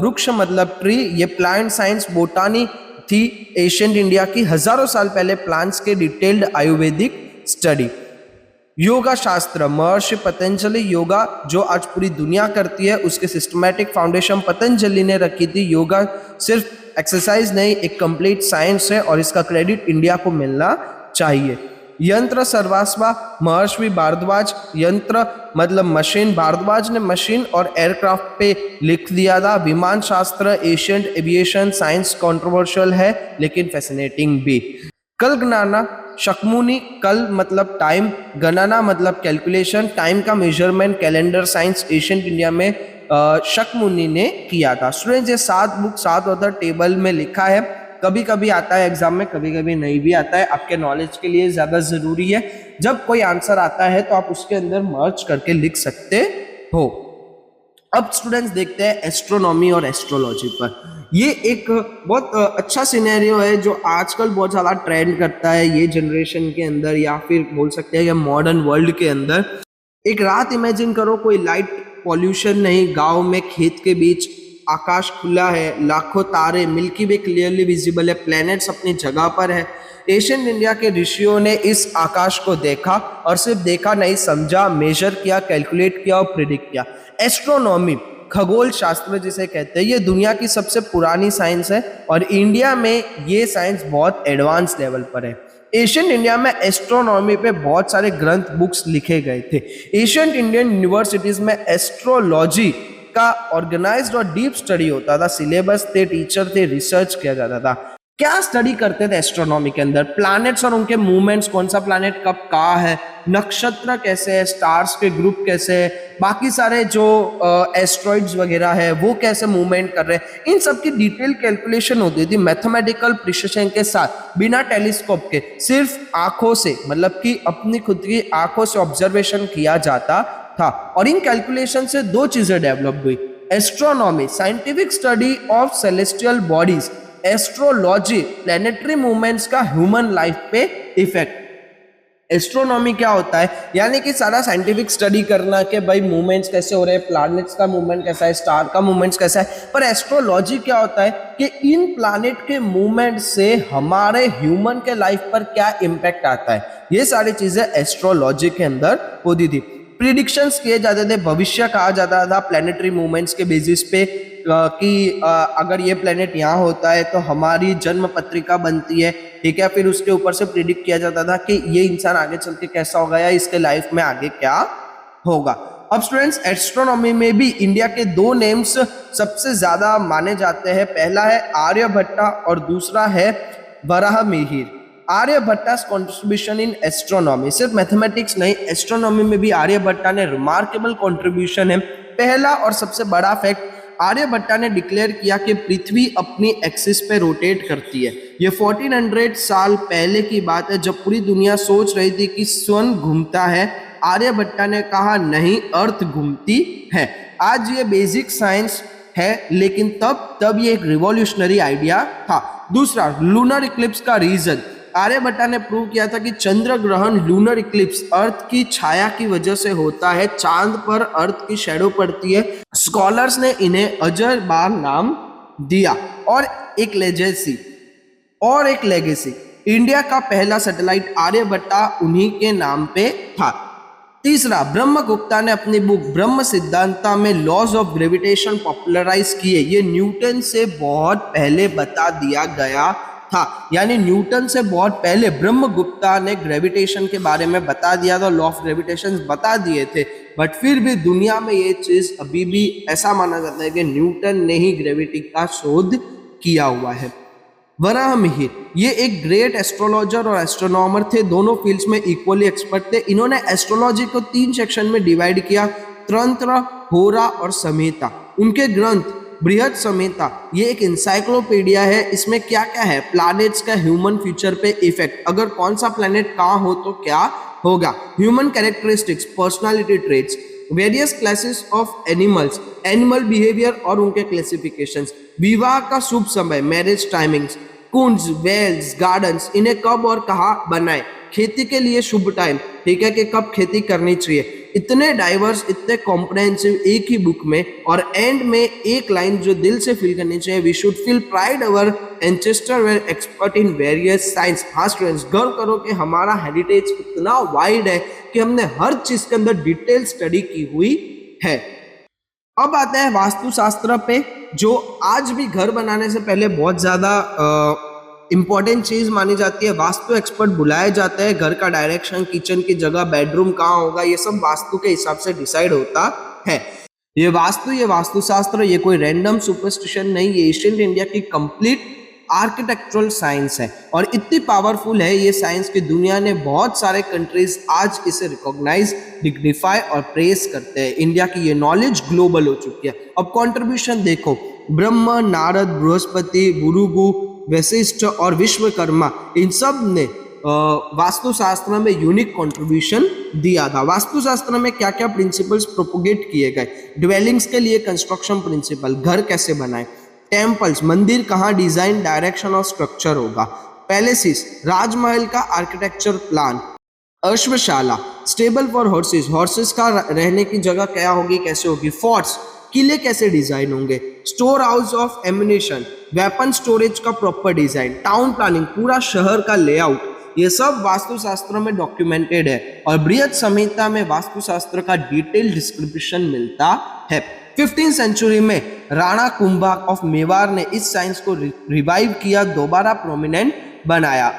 S1: वृक्ष मतलब ट्री, ये प्लांट साइंस बोटानी थी एशियंट इंडिया की, हजारों साल पहले प्लांट्स के डिटेल्ड आयुर्वेदिक स्टडी। योगा शास्त्र, महर्षि पतंजलि, योगा जो आज पूरी दुनिया करती है उसके सिस्टमैटिक फाउंडेशन पतंजलि ने रखी थी। योगा सिर्फ एक्सरसाइज नहीं, एक कंप्लीट साइंस है और इसका क्रेडिट इंडिया को मिलना चाहिए। यंत्र सर्वास्वा, महर्षि भारद्वाज, यंत्र मतलब मशीन, भारद्वाज ने मशीन और एयरक्राफ्ट पे लिख दिया था। विमान शास्त्र, एशियंट एविएशन साइंस कंट्रोवर्शियल है लेकिन फैसिनेटिंग भी। कलगणना, शकमुनि, कल मतलब टाइम, गणना मतलब कैलकुलेशन, टाइम का measurement, calendar science ancient India में शकमुनि ने किया था। स्टूडेंट्स, ये 7 बुक 7 ऑथर टेबल में लिखा है, कभी कभी आता है एग्जाम में, कभी कभी नहीं भी आता है, आपके नॉलेज के लिए ज्यादा जरूरी है। जब कोई आंसर आता है तो आप उसके अंदर मर्ज करके लिख सकते हो। अब स्टूडेंट्स देखते हैं एस्ट्रोनॉमी और एस्ट्रोलॉजी पर। ये एक बहुत अच्छा सिनेरियो है जो आजकल बहुत ज़्यादा ट्रेंड करता है ये जनरेशन के अंदर, या फिर बोल सकते हैं कि मॉडर्न वर्ल्ड के अंदर। एक रात इमेजिन करो, कोई लाइट पॉल्यूशन नहीं, गांव में खेत के बीच, आकाश खुला है, लाखों तारे, मिल्की वे क्लियरली विजिबल है, प्लैनेट्स अपनी जगह पर है। एशियन इंडिया के ऋषियों ने इस आकाश को देखा, और सिर्फ देखा नहीं, समझा, मेजर किया, कैलकुलेट किया और प्रिडिक्ट किया। एस्ट्रोनॉमी, खगोल शास्त्र जिसे कहते हैं, ये दुनिया की सबसे पुरानी साइंस है और इंडिया में ये साइंस बहुत एडवांस लेवल पर है। एशियन इंडिया में एस्ट्रोनॉमी पे बहुत सारे ग्रंथ बुक्स लिखे गए थे। एशियंट इंडियन यूनिवर्सिटीज में एस्ट्रोलॉजी का ऑर्गेनाइज्ड और डीप स्टडी होता था, सिलेबस थे, टीचर थे, रिसर्च किया जाता था। क्या स्टडी करते थे एस्ट्रोनॉमी के अंदर? प्लैनेट्स और उनके मूवमेंट्स, कौन सा प्लैनेट कब कहाँ है, नक्षत्र कैसे है, स्टार्स के ग्रुप कैसे है, बाकी सारे जो एस्ट्रॉइड्स वगैरह है वो कैसे मूवमेंट कर रहे हैं, इन सब की डिटेल कैलकुलेशन होती थी मैथमेटिकल प्रिसिशन के साथ, बिना टेलीस्कोप के, सिर्फ आंखों से, मतलब कि अपनी खुद की आंखों से ऑब्जर्वेशन किया जाता था। और इन कैलकुलेशन से 2 चीजें डेवलप हुई, astronomy scientific study of celestial bodies, astrology planetary movements का ह्यूमन लाइफ पे इफेक्ट। एस्ट्रोनॉमी क्या होता है, यानी कि सारा साइंटिफिक स्टडी करना कि भाई मूवमेंट्स कैसे हो रहे हैं, प्लैनेट्स का मूवमेंट कैसा है, स्टार का मूवमेंट्स कैसा है। पर एस्ट्रोलॉजी क्या होता है कि इन प्लैनेट के मूवमेंट से हमारे ह्यूमन के लाइफ पर क्या इम्पैक्ट आता है, ये सारी चीजें एस्ट्रोलॉजी के अंदर होती थी। प्रिडिक्शंस किए जाते थे, भविष्य कहा जाता था प्लैनेटरी मूवमेंट्स के बेसिस पे कि अगर ये प्लेनेट यहाँ होता है तो हमारी जन्म पत्रिका बनती है, ठीक है। फिर उसके ऊपर से प्रिडिक्ट किया जाता था कि ये इंसान आगे चल के कैसा होगा या इसके लाइफ में आगे क्या होगा। अब स्टूडेंट्स, एस्ट्रोनॉमी में भी इंडिया के दो नेम्स सबसे ज्यादा माने जाते हैं। पहला है आर्यभट्टा और दूसरा है वराहमिहिर। आर्यभट्टा's contribution in astronomy, सिर्फ मैथमेटिक्स नहीं, एस्ट्रोनॉमी में भी आर्यभट्टा ने रिमार्केबल कंट्रीब्यूशन है। पहला और सबसे बड़ा फैक्ट, आर्यभट्टा ने डिक्लेयर किया कि पृथ्वी अपनी एक्सिस पे रोटेट करती है। ये 1400 साल पहले की बात है, जब पूरी दुनिया सोच रही थी कि सन घूमता है। आर्यभट्टा ने कहा नहीं, अर्थ घूमती है। आज ये बेसिक साइंस है, लेकिन तब ये एक रिवॉल्यूशनरी आइडिया था। दूसरा, लूनर इक्लिप्स का रीजन, आर्यभट्टा ने प्रूव किया था कि चंद्र ग्रहण लूनर इक्लिप्स अर्थ की छाया की वजह से होता है। चांद पर अर्थ की शैडो पड़ती है। स्कॉलर्स ने इन्हें अजर बार नाम दिया। और एक लेगेसी, इंडिया का पहला सैटेलाइट आर्यभट्टा उन्हीं के नाम पे था। तीसरा, ब्रह्मगुप्ता ने अपनी बुक ब्रह्म सिद्धांता में लॉज ऑफ ग्रेविटेशन पॉपुलराइज किए। ये न्यूटन से बहुत पहले बता दिया गया था, यानी न्यूटन से बहुत पहले ब्रह्मगुप्ता ने ग्रेविटेशन के बारे में बता दिया था, लॉ ऑफ ग्रेविटेशन बता दिए थे। बट फिर भी दुनिया में ये चीज अभी भी ऐसा माना जाता है कि न्यूटन ने ही ग्रेविटी का शोध किया हुआ है। वराहमिहिर, ये एक ग्रेट एस्ट्रोलॉजर और एस्ट्रोनॉमर थे, दोनों फील्ड्स में इक्वली एक्सपर्ट थे। इन्होंने एस्ट्रोलॉजी को 3 सेक्शन में डिवाइड किया, तंत्र, होरा और संहिता। उनके ग्रंथ बृहद संहिता, ये एक इंसाइक्लोपीडिया है। इसमें क्या क्या है, प्लैनेट्स का ह्यूमन फ्यूचर पे इफेक्ट, अगर कौन सा प्लैनेट कहाँ हो तो क्या होगा, human characteristics, personality traits, various classes of animals, animal behaviour और उनके क्लासिफिकेशंस, विवाह का शुभ समय, मैरिज टाइमिंग्स, कुंड्स, वेल्स, गार्डन्स, इन्हें कब और कहाँ बनाए, खेती के लिए शुभ टाइम, ठीक है, कि कब खेती करनी चाहिए। इतने डाइवर्स, इतने कॉम्प्रहेंसिव एक ही बुक में, और एंड में एक लाइन जो दिल से फील करनी चाहिए, we should feel pride our ancestor were expert in various science. हाँ स्टूडेंट्स, गर्व करो कि हमारा हेरिटेज इतना वाइड है कि हमने हर चीज के अंदर डिटेल स्टडी की हुई है। अब आते हैं वास्तुशास्त्र पे, जो आज भी घर बनाने से पहले बहुत ज्यादा इंपॉर्टेंट चीज मानी जाती है। वास्तु एक्सपर्ट बुलाए जाते हैं, घर का डायरेक्शन, किचन की जगह, बेडरूम कहाँ होगा, ये सब वास्तु के हिसाब से डिसाइड होता है। ये वास्तुशास्त्र, ये कोई रैंडम सुपरस्टिशन नहीं, ये एशियंट इंडिया की कंप्लीट आर्किटेक्चरल साइंस है। और इतनी पावरफुल है ये साइंस की दुनिया ने बहुत सारे कंट्रीज आज इसे रिकॉग्नाइज, डिग्निफाई और प्रेस करते हैं। इंडिया की ये नॉलेज ग्लोबल हो चुकी है। अब कंट्रीब्यूशन देखो, ब्रह्मा, नारद, बृहस्पति, भृगु, वशिष्ठ और विश्वकर्मा, इन सब ने वास्तुशास्त्र में यूनिक कंट्रीब्यूशन दिया था। वास्तुशास्त्र में क्या क्या प्रिंसिपल्स प्रोपोगेट किए गए, ड्वेलिंग्स के लिए कंस्ट्रक्शन प्रिंसिपल, घर कैसे बनाए, टेम्पल्स, मंदिर कहाँ डिजाइन, डायरेक्शन और स्ट्रक्चर होगा, पैलेसिस, राजमहल का आर्किटेक्चर प्लान, अश्वशाला, स्टेबल फॉर हॉर्सेस, हॉर्सेस का रहने की जगह क्या होगी, कैसे होगी, फोर्ट्स, किले कैसे डिजाइन होंगे, store house of ammunition, weapon storage का प्रॉपर डिजाइन, टाउन प्लानिंग, पूरा शहर का लेआउट, ये सब वास्तुशास्त्र में डॉक्यूमेंटेड है। और बृहद संहिता में वास्तुशास्त्र का डिटेल डिस्क्रिप्शन मिलता है। 15th सेंचुरी में राणा कुंभा ऑफ मेवाड़ ने इस साइंस को रिवाइव किया, दोबारा प्रोमिनेंट बनाया।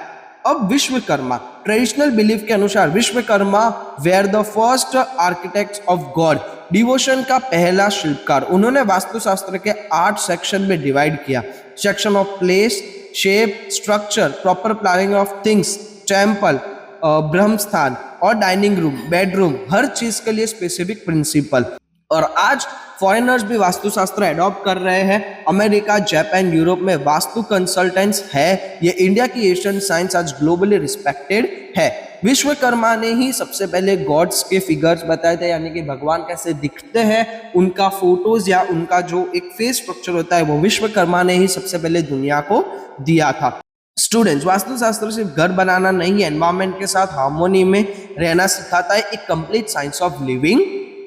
S1: अब विश्वकर्मा, ट्रेडिशनल बिलीफ के अनुसार Vishwakarma were the first architects of god, devotion का पहला शिल्पकार। उन्होंने वास्तुशास्त्र के 8 सेक्शन में डिवाइड किया, section of place, shape, structure, proper planning of things, temple, ब्रह्मस्थान और डाइनिंग रूम, बेडरूम, हर चीज के लिए स्पेसिफिक प्रिंसिपल। और आज फॉरेनर्स भी वास्तुशास्त्र एडॉप्ट कर रहे हैं। अमेरिका, जापान, यूरोप में वास्तु कंसल्टेंट्स है। ये इंडिया की एशियन साइंस आज ग्लोबली रिस्पेक्टेड है। विश्वकर्मा ने ही सबसे पहले गॉड्स के फिगर्स बताए थे, यानी कि भगवान कैसे दिखते हैं, उनका फोटोज या उनका जो एक फेस स्ट्रक्चर होता है वो विश्वकर्मा ने ही सबसे पहले दुनिया को दिया था। स्टूडेंट्स, वास्तुशास्त्र सिर्फ घर बनाना नहीं, एनवायरमेंट के साथ हार्मोनी में रहना सिखाता है, एक कंप्लीट साइंस ऑफ लिविंग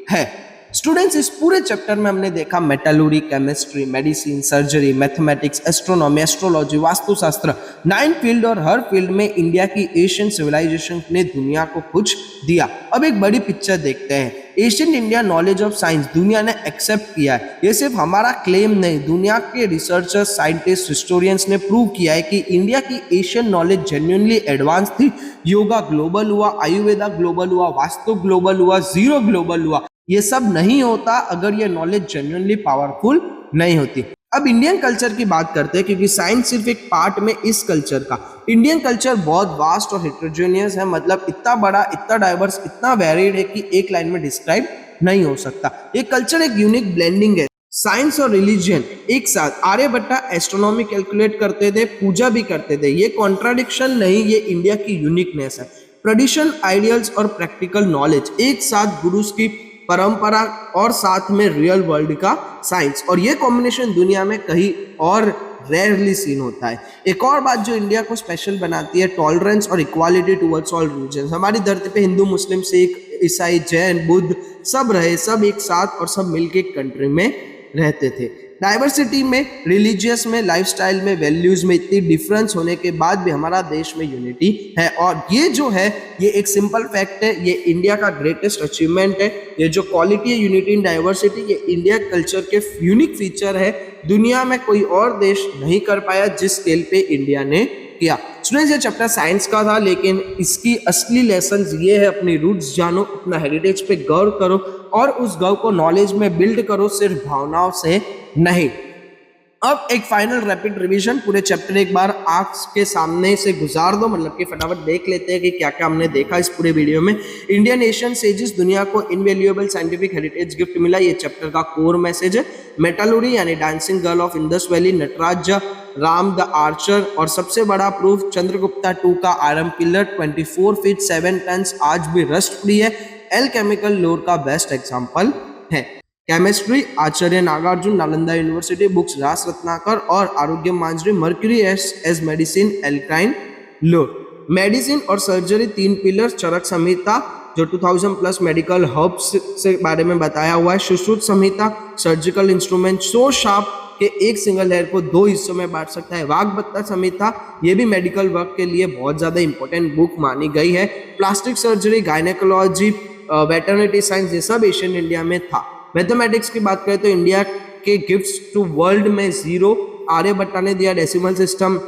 S1: है। स्टूडेंट्स, इस पूरे चैप्टर में हमने देखा metallurgy, chemistry, medicine, surgery, mathematics, astronomy, astrology, वास्तुशास्त्र, 9 फील्ड, और हर फील्ड में इंडिया की एशियन सिविलाइजेशन ने दुनिया को कुछ दिया। अब एक बड़ी पिक्चर देखते हैं। Asian India knowledge of science दुनिया ने एक्सेप्ट किया है। ये सिर्फ हमारा क्लेम नहीं, दुनिया के रिसर्चर्स, साइंटिस्ट, हिस्टोरियंस ने प्रूव किया है कि इंडिया की एशियन नॉलेज जेन्युइनली एडवांस थी। योगा ग्लोबल हुआ, आयुर्वेदा ग्लोबल हुआ, वास्तु ग्लोबल हुआ, जीरो ग्लोबल हुआ। ये सब नहीं होता अगर ये नॉलेज जेन्युइनली पावरफुल नहीं होती। अब इंडियन कल्चर की बात करते हैं, क्योंकि साइंस सिर्फ एक पार्ट में इस कल्चर का। इंडियन कल्चर बहुत वास्ट और हेट्रोजेनियस है, मतलब इतना बड़ा, इतना डाइवर्स, इतना वेरिड है कि एक लाइन में डिस्क्राइब नहीं हो सकता। ये कल्चर एक यूनिक ब्लेंडिंग है, साइंस और रिलीजन एक साथ। आर्यभट्टा एस्ट्रोनॉमी कैलकुलेट करते थे, पूजा भी करते थे। ये कॉन्ट्राडिक्शन नहीं, ये इंडिया की यूनिकनेस है। ट्रेडिशन, आइडियल्स और प्रैक्टिकल नॉलेज एक साथ, गुरुस की परंपरा और साथ में रियल वर्ल्ड का साइंस, और ये कॉम्बिनेशन दुनिया में कहीं और रेयरली सीन होता है। एक और बात जो इंडिया को स्पेशल बनाती है, टॉलरेंस और इक्वालिटी टुवर्ड्स ऑल रिलीजन। हमारी धरती पे हिंदू, मुस्लिम, सिख, ईसाई, जैन, बुद्ध सब रहे, सब एक साथ और सब मिलके एक कंट्री में रहते थे। डाइवर्सिटी में, रिलीजियस में, लाइफस्टाइल में, वैल्यूज में इतनी डिफरेंस होने के बाद भी हमारा देश में यूनिटी है, और ये जो है ये एक सिंपल फैक्ट है, ये इंडिया का ग्रेटेस्ट अचीवमेंट है। ये जो क्वालिटी है, यूनिटी इन डाइवर्सिटी, ये इंडिया कल्चर के यूनिक फीचर है। दुनिया में कोई और देश नहीं कर पाया जिस स्केल पे इंडिया ने किया। स्टूडेंट्स, ये चैप्टर साइंस का था, लेकिन इसकी असली लेसन ये है, अपनी रूट्स जानो, अपना हेरिटेज पे गौर करो और उस गौर को नॉलेज में बिल्ड करो, सिर्फ भावनाओं से नहीं। अब एक फाइनल रैपिड रिवीजन, पूरे चैप्टर एक बार आंख के सामने से गुजार दो, मतलब कि फटाफट देख लेते हैं कि क्या क्या हमने देखा इस पूरे वीडियो में। इंडियन एशियन सेजेस, दुनिया को इनवैल्यूएबल साइंटिफिक हेरिटेज गिफ्ट मिला, ये चैप्टर का कोर मैसेज है। मेटलर्जी यानी dancing girl of Indus valley, Nataraja Ram the archer, और सबसे बड़ा प्रूफ चंद्रगुप्ता 2 का आयरन पिलर 24 फीट 7 टन आज भी रस्ट फ्री है। एल केमिकल लोर का बेस्ट एग्जाम्पल है। केमिस्ट्री, आचार्य नागार्जुन, नालंदा यूनिवर्सिटी बुक्स, रास रत्नाकर और आरोग्य मांजरी, मर्क्यूरी एज मेडिसिन, एल्काइन लोर। मेडिसिन और सर्जरी 3 पिलर, चरक संहिता जो 2000 प्लस मेडिकल हर्ब्स से बारे में बताया हुआ है। सुश्रुत संहिता, सर्जिकल इंस्ट्रूमेंट सो शार्प के एक सिंगल हेयर को 2 हिस्सों में बांट सकता है। वाग्भट्टा संहिता, ये भी मेडिकल वर्क के लिए बहुत ज्यादा इंपॉर्टेंट बुक मानी गई है। Plastic surgery, gynaecology, veterinary science, ये सब एशियन इंडिया में था। मैथमेटिक्स की बात करें तो इंडिया के गिफ्ट्स टू वर्ल्ड में 0, आर्यभट्टा ने दिया डेसिमल सिस्टम,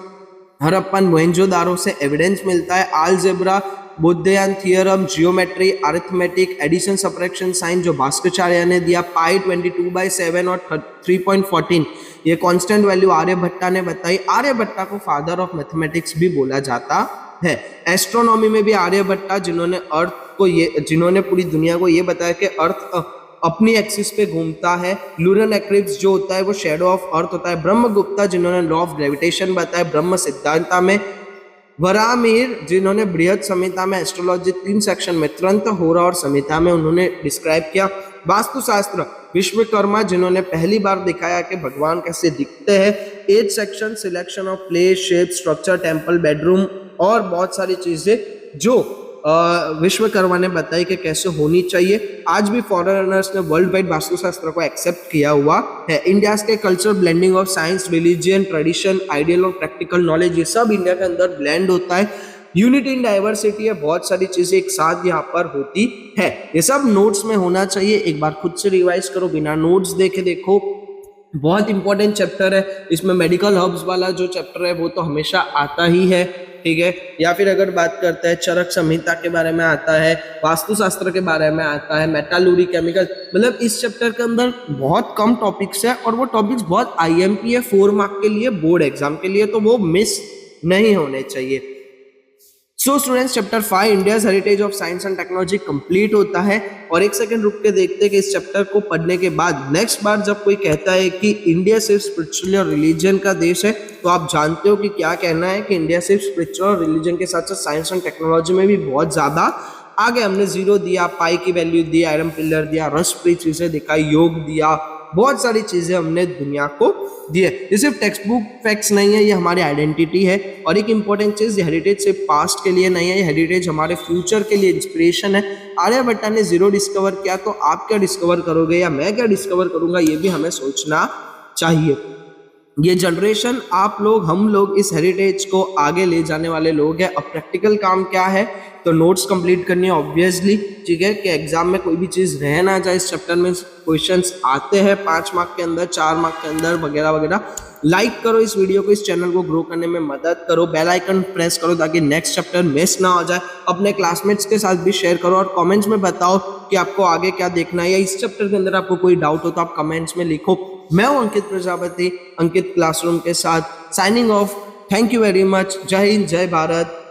S1: हड़प्पन मोहनजोदारो से एविडेंस मिलता है। Algebra, Buddhayan theorem, geometry, arithmetic, addition, subtraction, sine जो भास्कराचार्य ने दिया। पाई 22/7 और 3.14 ये कांस्टेंट वैल्यू आर्यभट्टा ने बताई। आर्यभट्टा को फादर ऑफ मैथमेटिक्स भी बोला जाता है। एस्ट्रोनॉमी में भी आर्यभट्टा, जिन्होंने पूरी दुनिया को ये बताया कि अर्थ अपनी एक्सिस पे घूमता है। लूनर एक्लिप्स जो होता है वो शेडो ऑफ अर्थ होता है। ब्रह्मगुप्ता, जिन्होंने लॉ ऑफ ग्रेविटेशन बताया ब्रह्म सिद्धांता में। वरामिहिर, जिन्होंने बृहद संहिता में एस्ट्रोलॉजी 3 सेक्शन में, त्रंत, होरा और संहिता में उन्होंने डिस्क्राइब किया। वास्तुशास्त्र, विश्वकर्मा, जिन्होंने पहली बार दिखाया कि भगवान कैसे दिखते हैं। 8 section, selection of place, shape, structure, temple, bedroom और बहुत सारी चीजें जो विश्वकर्मा ने बताई कि कैसे होनी चाहिए। आज भी फॉरेनर्स ने वर्ल्ड वाइड वास्तुशास्त्र को एक्सेप्ट किया हुआ है। इंडिया के culture blending of science, religion, tradition, ideal और प्रैक्टिकल नॉलेज, ये सब इंडिया के अंदर ब्लेंड होता है। यूनिटी इन डाइवर्सिटी है, बहुत सारी चीजें एक साथ यहाँ पर होती है। ये सब नोट्स में होना चाहिए, एक बार खुद से रिवाइज करो, बिना नोट्स देखे देखो। बहुत इंपॉर्टेंट चैप्टर है। इसमें मेडिकल हर्ब्स वाला जो चैप्टर है वो तो हमेशा आता ही है, ठीक है। या फिर अगर बात करते हैं चरक संहिता के बारे में आता है, वास्तुशास्त्र के बारे में आता है, मेटलर्जी, केमिकल, मतलब इस चैप्टर के अंदर बहुत कम टॉपिक्स है और वो टॉपिक्स बहुत आईएमपी है 4 मार्क के लिए, बोर्ड एग्जाम के लिए, तो वो मिस नहीं होने चाहिए। So students, chapter 5 India's heritage of science and technology complete होता है। और एक सेकंड रुक के देखते हैं कि इस चैप्टर को पढ़ने के बाद नेक्स्ट बार जब कोई कहता है कि इंडिया सिर्फ स्पिरिचुअल और रिलीजन का देश है, तो आप जानते हो कि क्या कहना है, कि इंडिया सिर्फ स्पिरिचुअल और रिलीजन के साथ साथ साइंस एंड टेक्नोलॉजी में भी बहुत ज्यादा आगे। हमने 0 दिया, पाई की वैल्यू दी, आयरन पिलर दिया, रस्ट फ्री चीजें दिखाई, योग दिया, बहुत सारी चीज़ें हमने दुनिया को दी है। ये सिर्फ टेक्स्ट बुक फैक्ट्स नहीं है, ये हमारी आइडेंटिटी है। और एक इंपॉर्टेंट चीज़, ये हेरिटेज सिर्फ पास्ट के लिए नहीं है, ये हेरिटेज हमारे फ्यूचर के लिए इंस्पिरेशन है। आर्यभट्टा ने जीरो डिस्कवर किया, तो आप क्या डिस्कवर करोगे या मैं क्या डिस्कवर करूँगा, ये भी हमें सोचना चाहिए। ये जनरेशन, आप लोग, हम लोग इस हेरिटेज को आगे ले जाने वाले लोग हैं। अब प्रैक्टिकल काम क्या है, तो नोट्स कंप्लीट करनी है ऑब्वियसली, ठीक है, कि एग्जाम में कोई भी चीज़ रह ना जाए। इस चैप्टर में क्वेश्चंस आते हैं 5 मार्क के अंदर, 4 मार्क के अंदर, वगैरह वगैरह। लाइक करो इस वीडियो को, इस चैनल को ग्रो करने में मदद करो, बेल आइकन प्रेस करो ताकि नेक्स्ट चैप्टर मिस ना हो जाए। अपने क्लासमेट्स के साथ भी शेयर करो और कमेंट्स में बताओ कि आपको आगे क्या देखना है, या इस चैप्टर के अंदर आपको कोई डाउट हो तो आप कमेंट्स में लिखो। मैं हूं अंकित प्रजापति, अंकित क्लासरूम के साथ signing off. Thank you very much. जय हिंद, जय भारत।